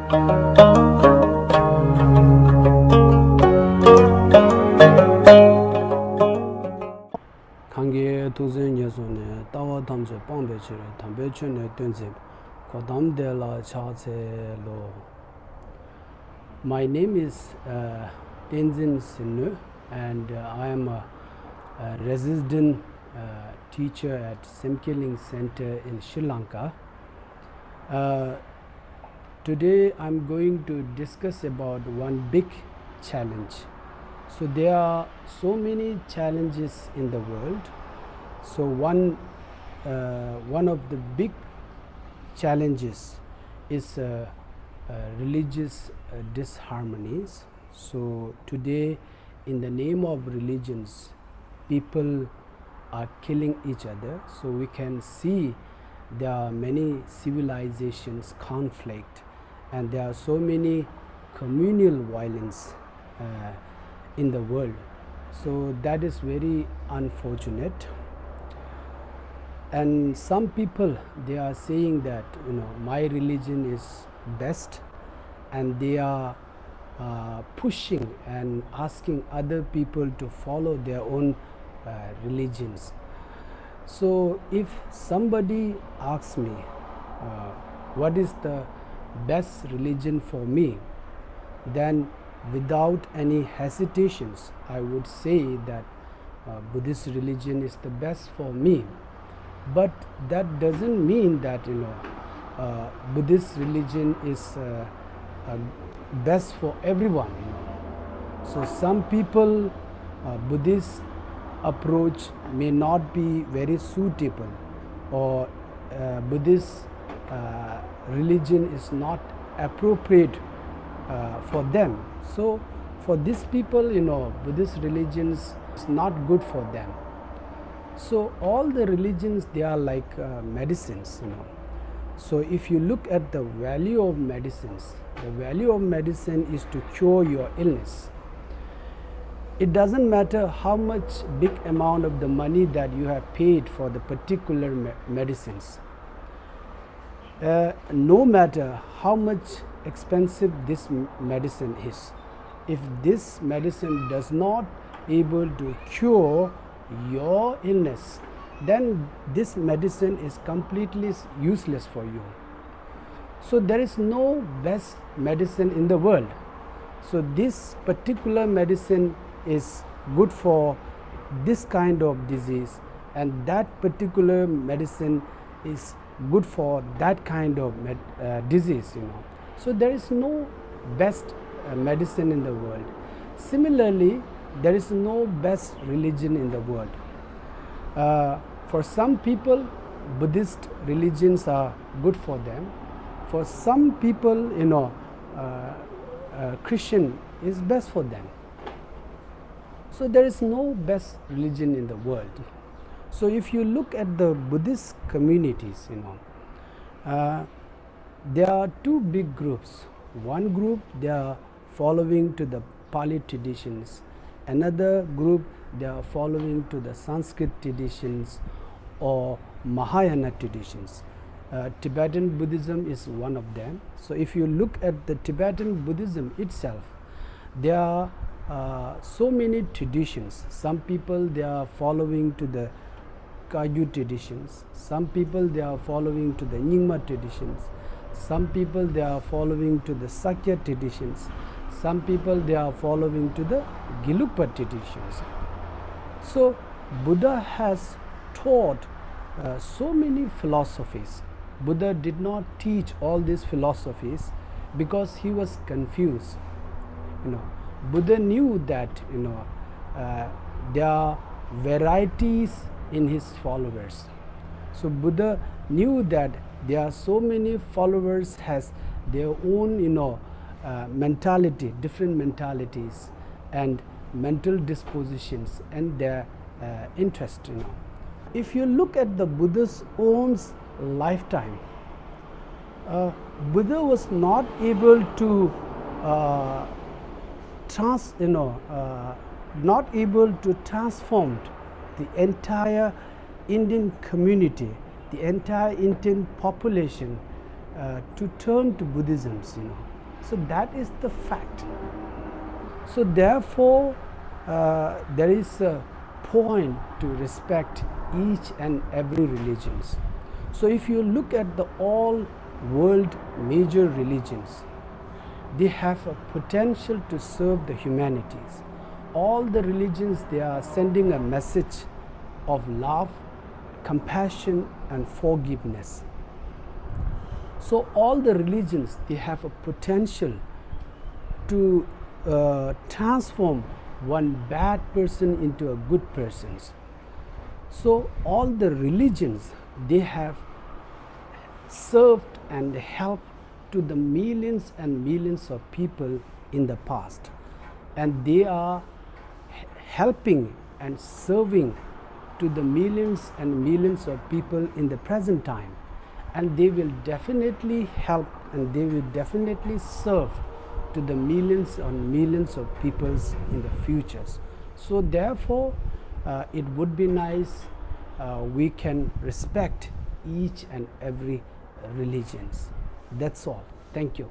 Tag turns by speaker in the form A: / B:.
A: Kange Tenzin Celon Tawa Tamse Pambechire Tambechune Tenzin Kodam de la Chase Lo. My name is Tenzin Celon, and I am a resident teacher at Semkeling Center in Sri Lanka. Today I'm going to discuss about one big challenge. So there are so many challenges in the world. So one of the big challenges is religious disharmonies. So today, in the name of religions, people are killing each other. So we can see there are many civilizations conflict, and there are so many communal violence in the world. So that is very unfortunate. And some people, they are saying that my religion is best, and they are pushing and asking other people to follow their own religions. So if somebody asks me what is the best religion for me, then without any hesitations I would say that Buddhist religion is the best for me. But that doesn't mean that Buddhist religion is best for everyone. So some people Buddhist approach may not be very suitable, or Buddhist religion is not appropriate for them. So for these people, Buddhist religions is not good for them. So all the religions, they are like medicines. So if you look at the value of medicines, the value of medicine is to cure your illness. It doesn't matter how much big amount of the money that you have paid for the particular medicines. No matter how much expensive this medicine is, if this medicine does not able to cure your illness, then this medicine is completely useless for you. So there is no best medicine in the world. So this particular medicine is good for this kind of disease, and that particular medicine is good for that kind of disease. So there is no best medicine in the world. Similarly, there is no best religion in the world. For some people, Buddhist religions are good for them. For some people, Christian is best for them. So there is no best religion in the world. So if you look at the Buddhist communities, there are two big groups. One group, they are following to the Pali traditions. Another group, they are following to the Sanskrit traditions or Mahayana traditions. Tibetan Buddhism is one of them. So if you look at the Tibetan Buddhism itself, there are so many traditions. Some people, they are following to the Kagyu traditions. Some people, they are following to the Nyingma traditions. Some people, they are following to the Sakya traditions. Some people, they are following to the Gelugpa traditions. So Buddha has taught so many philosophies. Buddha did not teach all these philosophies because he was confused. Buddha knew that there are varieties in his followers. So Buddha knew that there are so many followers has their own mentality, different mentalities and mental dispositions and their interest. If you look at the Buddha's own lifetime, Buddha was not able to transform the entire Indian community, the entire Indian population to turn to Buddhism. So that is the fact. So therefore, there is a point to respect each and every religions. So if you look at the all world major religions, they have a potential to serve the humanities. All the religions, they are sending a message of love, compassion and forgiveness. So all the religions, they have a potential to transform one bad person into a good person. So all the religions, they have served and helped to the millions and millions of people in the past, and they are helping and serving to the millions and millions of people in the present time, and they will definitely help and they will definitely serve to the millions and millions of peoples in the futures. So therefore, it would be nice we can respect each and every religions. That's all. Thank you.